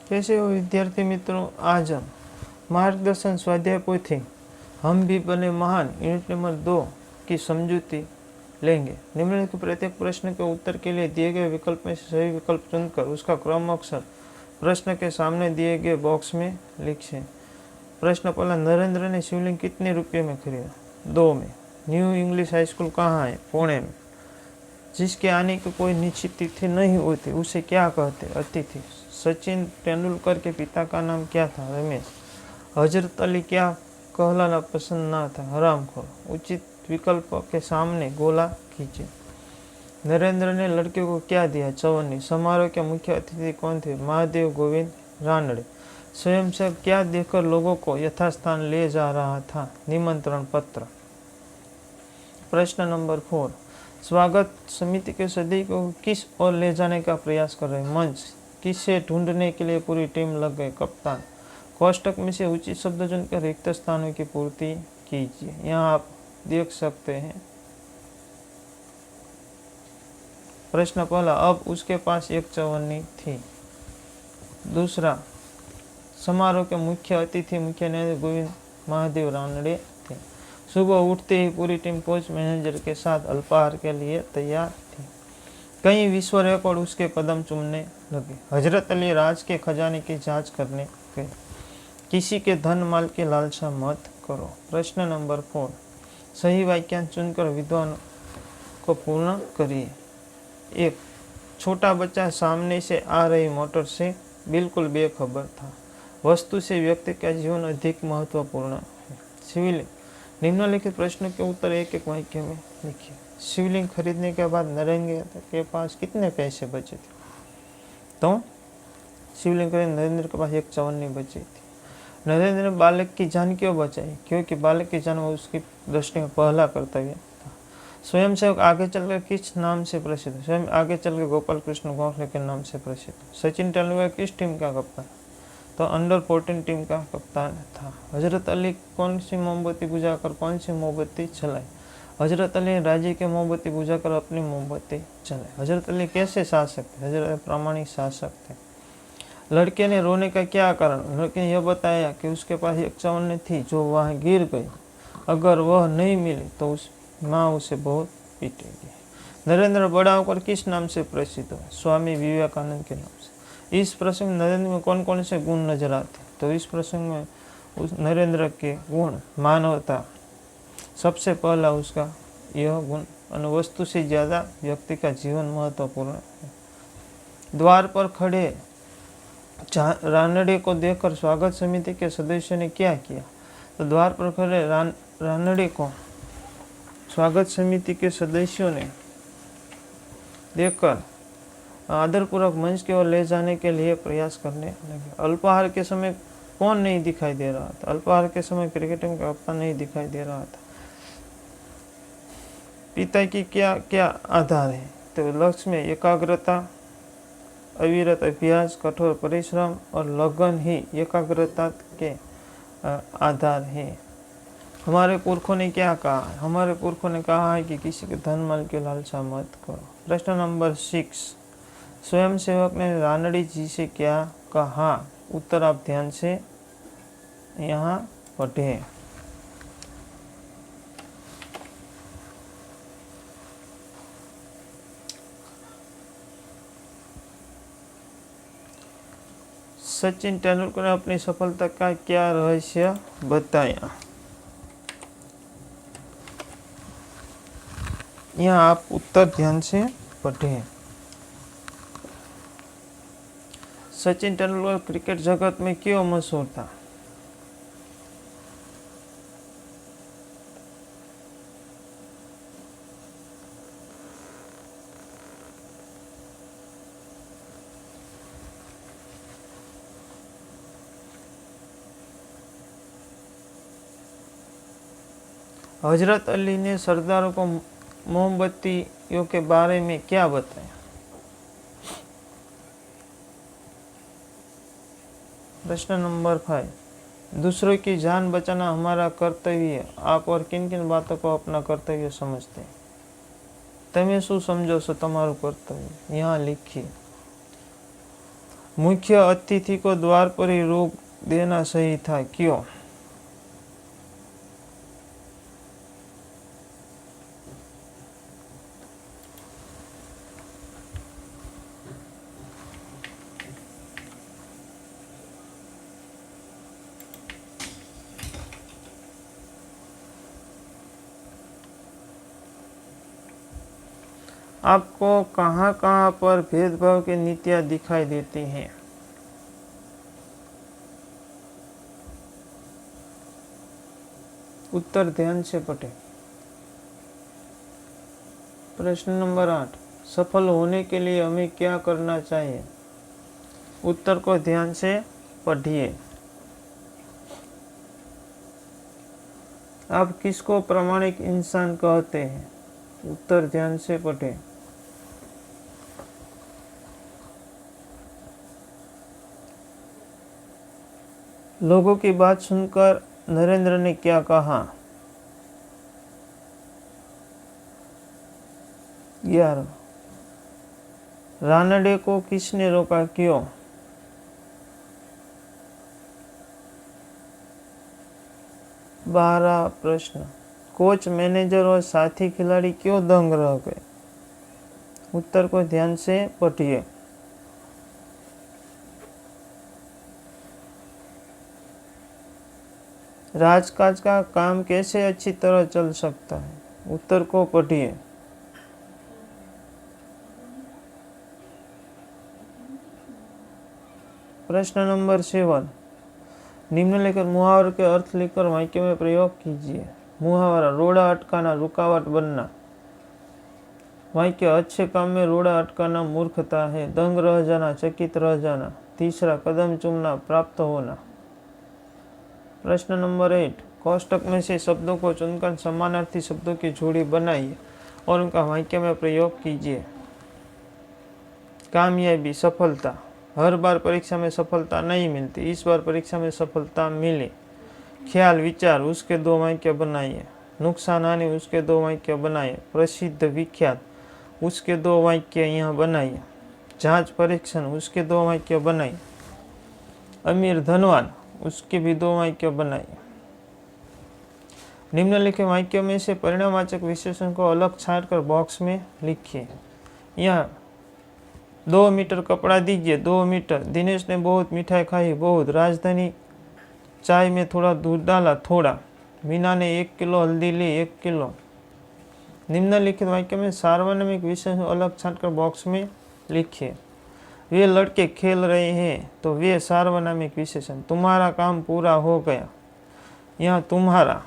कैसे हो विद्यार्थी मित्रों, आज हम मार्गदर्शन स्वाध्याय पोथी हम भी बने महान यूनिट नंबर 2 की समझूती लेंगे। निम्नलिखित प्रत्येक प्रश्न के उत्तर के लिए दिए गए विकल्प में से सही विकल्प चुनकर उसका क्रम अक्षर प्रश्न के सामने दिए गए बॉक्स में लिखें। प्रश्न पहला, नरेंद्र ने शिवलिंग कितने रुपये में खरीदा? 2 में। न्यू इंग्लिश हाई स्कूल कहाँ है? पुणे में। जिसके आने की कोई निश्चित तिथि नहीं होती उसे क्या कहते? अतिथि। सचिन तेंदुलकर के पिता का नाम क्या था? रमेश। हजरत अली क्या कहलाना पसंद ना था? हरामखोर। उचित विकल्प के सामने गोला खींचे। नरेंद्र ने लड़के को क्या दिया? चवन्नी। समारोह के मुख्य अतिथि कौन थे? महादेव गोविंद रानड़े। स्वयंसेवक क्या देकर लोगों को यथास्थान ले जा रहा था? निमंत्रण पत्र। प्रश्न नंबर 4, स्वागत समिति के सदस्य को किस ओर ले जाने का प्रयास कर रहे? मंच। किसे ढूंढने के लिए पूरी टीम लग गई? कप्तान। कोष्टक में से उचित शब्द चुनकर रिक्त स्थानों की पूर्ति कीजिए। यहाँ आप देख सकते हैं। प्रश्न पहला, अब उसके पास एक चवन्नी थी। दूसरा, समारोह के मुख्य अतिथि मुख्य न्यायाधीश गोविंद महादेव रानड़े थे। सुबह उठते ही पूरी टीम कोच मैनेजर के साथ अल्पाहार के लिए तैयार थी। कई विश्व रिकॉर्ड उसके कदम चूमने लगे। हजरत अली राज के खजाने की जांच करने गए। किसी के धन माल की लालसा मत करो। प्रश्न नंबर 4, सही वाक्यांश चुनकर विद्वान को पूर्ण करिए। 1, छोटा बच्चा सामने से आ रही मोटर से बिल्कुल बेखबर था। वस्तु से व्यक्ति का जीवन अधिक महत्वपूर्ण है। शिवलिंग। निम्नलिखित प्रश्नों के उत्तर एक एक वाक्य में लिखिए। शिवलिंग खरीदने के बाद नरेंद्र के पास कितने पैसे बचे थे? तो शिवलिंग खरीदने नरेंद्र के पास एक चवन्नी बची थी। नरेंद्र ने बालक की जान क्यों बचाई? क्योंकि बालक की जान उसकी दृष्टि में पहला कर्तव्य था। स्वयंसेवक आगे चलकर किस नाम से प्रसिद्ध? स्वयं आगे चलकर गोपाल कृष्ण गोखले के नाम से प्रसिद्ध। सचिन तेंदुलकर किस टीम का कप्तान? तो अंडर 14 टीम का कप्तान था। हजरत अली कौन सी मोमबत्ती बुझाकर कौन सी मोमबत्ती जलाई? हजरत अली राज्य के मोमबत्ती बुझाकर अपनी मोमबत्ती जलाई। हजरत अली कैसे शासक थे? हजरत अली प्रामाणिक शासक थे। लड़के ने रोने का क्या कारण? लड़के ने यह बताया कि उसके पास एक चवन्नी थी जो वहाँ गिर गई। अगर वह नहीं मिली तो उस माँ उसे बहुत पीटेगी। नरेंद्र बड़ा होकर किस नाम से प्रसिद्ध है? स्वामी विवेकानंद के नाम से। इस प्रसंग में नरेंद्र में कौन कौन से गुण नजर आते? तो इस प्रसंग में उस नरेंद्र के गुण, मानवता सबसे पहला उसका यह गुण, वस्तु से ज्यादा व्यक्ति का जीवन महत्वपूर्ण है। द्वार पर खड़े रानड़े को देखकर स्वागत समिति के सदस्यों ने क्या किया? तो द्वार पर खड़े रानड़े को स्वागत समिति के सदस्यों ने देखकर आदरपूर्वक मंच की ओर ले जाने के लिए प्रयास करने लगे। अल्पाहार के समय कौन नहीं दिखाई दे रहा था? अल्पाहार के समय क्रिकेट टीम का कप्तान नहीं दिखाई दे रहा था। पिता की क्या क्या आधार है? तो लक्ष्य में एकाग्रता, अविरत अभ्यास, कठोर परिश्रम और लगन ही एकाग्रता के आधार है। हमारे पुरखों ने क्या कहा? हमारे पुरखों ने कहा है कि किसी के धन माल की लालसा मत करो। प्रश्न नंबर 6, स्वयंसेवक ने रानड़ी जी से क्या कहा? उत्तर आप ध्यान से यहाँ पढ़ें। सचिन तेंदुलकर ने अपनी सफलता का क्या रहस्य बताया? यहाँ आप उत्तर ध्यान से पढ़ें। सचिन तेंदुलकर क्रिकेट जगत में क्यों मशहूर था? हजरत अली ने सरदारों को मोमबत्तियों के बारे में क्या बताया? प्रश्न नंबर 5, दूसरों की जान बचाना हमारा कर्तव्य है। आप और किन किन बातों को अपना कर्तव्य समझते हैं? તમે શું સમજો છો તમારું કર્તવ્ય? यहाँ लिखिए। मुख्य अतिथि को द्वार पर ही रोक देना सही था, क्यों? आपको कहाँ कहाँ पर भेदभाव की नीतियाँ दिखाई देती हैं? उत्तर ध्यान से पढ़ें। प्रश्न नंबर 8, सफल होने के लिए हमें क्या करना चाहिए? उत्तर को ध्यान से पढ़िए। आप किसको प्रामाणिक इंसान कहते हैं? उत्तर ध्यान से पढ़ें। लोगों की बात सुनकर नरेंद्र ने क्या कहा? 11, रानडे को किसने रोका, क्यों? 12 प्रश्न, कोच, मैनेजर और साथी खिलाड़ी क्यों दंग रह गए? उत्तर को ध्यान से पढ़िए। राजकाज का काम कैसे अच्छी तरह चल सकता है? उत्तर को पढ़िए। प्रश्न नंबर 7, निम्नलिखित मुहावरे के अर्थ लिखकर वाक्य में प्रयोग कीजिए। मुहावरा, रोड़ा अटकाना रुकावट बनना। वाक्य, अच्छे काम में रोड़ा अटकाना मूर्खता है। दंग रह जाना, चकित रह जाना। तीसरा, कदम चूमना प्राप्त होना। प्रश्न नंबर 8, कोष्टक में से शब्दों को चुनकर समानार्थी शब्दों की जोड़ी बनाइए और उनका वाक्य में प्रयोग कीजिए। कामयाबी, सफलता। हर बार परीक्षा में सफलता नहीं मिलती, इस बार परीक्षा में सफलता मिली। ख्याल, विचार, उसके 2 वाक्य बनाइए। नुकसान हानि, उसके 2 वाक्य बनाइए। प्रसिद्ध, विख्यात, उसके 2 वाक्य यहाँ बनाइए। जांच, परीक्षण, उसके 2 वाक्य बनाइए। अमीर, धनवान, उसके भी 2 वाक्य बनाइए। निम्नलिखित वाक्यों में से परिणामवाचक विशेषण को अलग छांटकर बॉक्स में लिखिए। यहाँ 2 मीटर कपड़ा दीजिए। 2 मीटर। दिनेश ने बहुत मिठाई खाई, बहुत। राजधानी चाय में थोड़ा दूध डाला, थोड़ा। मीना ने 1 किलो हल्दी ली, 1 किलो। निम्नलिखित वाक्य में सार्वनामिक विशेषण अलग छांटकर बॉक्स में लिखिए। वे लड़के खेल रहे हैं, तो वे सार्वनामिक विशेषण। तुम्हारा काम पूरा हो गया, यह तुम्हारा।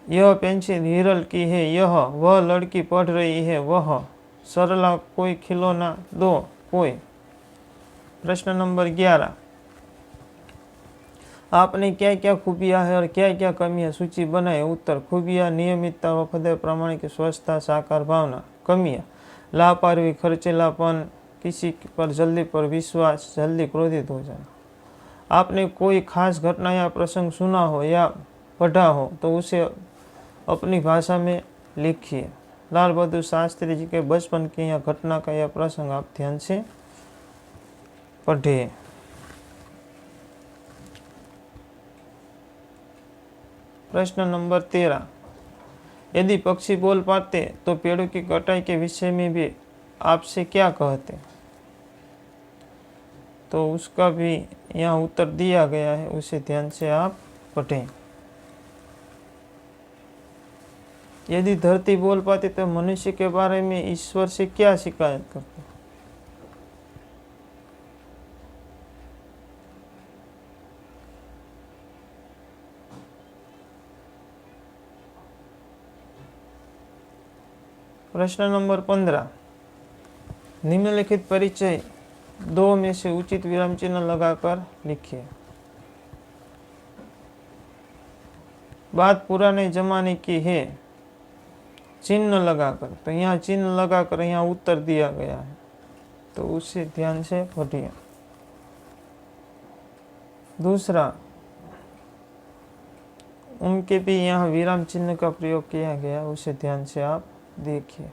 यह पेंसिल हिरल की है, यह। वह लड़की पढ़ रही है, वह। सरला, कोई खिलौना दो, कोई। प्रश्न नंबर 11, आपने क्या क्या खूबियां है और क्या क्या कमियां सूची बनाए। उत्तर, खूबियां नियमितता, वफादारी, प्रामाणिक, स्वच्छता, साकार भावना। कमियां, लापरवाही, खर्चेलापन, किसी पर जल्दी पर विश्वास, जल्दी क्रोधित हो जाना। आपने कोई खास घटना या प्रसंग सुना हो या पढ़ा हो तो उसे अपनी भाषा में लिखिए। लाल बहादुर शास्त्री जी के बचपन की या घटना का यह प्रसंग आप ध्यान से पढ़िए। प्रश्न नंबर 13, यदि पक्षी बोल पाते तो पेड़ों की कटाई के विषय में भी आपसे क्या कहते? तो उसका भी यहाँ उत्तर दिया गया है, उसे ध्यान से आप पढ़ें। यदि धरती बोल पाती तो मनुष्य के बारे में ईश्वर से क्या शिकायत करते? प्रश्न नंबर 15, निम्नलिखित परिचय 2 में से उचित विराम चिन्ह लगाकर लिखिए। बात पुराने जमाने की है, चिन्ह लगाकर। तो यहाँ चिन्ह लगाकर यहाँ उत्तर दिया गया है, तो उसे ध्यान से पढ़िए। दूसरा, उनके भी यहाँ विराम चिन्ह का प्रयोग किया गया, उसे ध्यान से आप देखिए।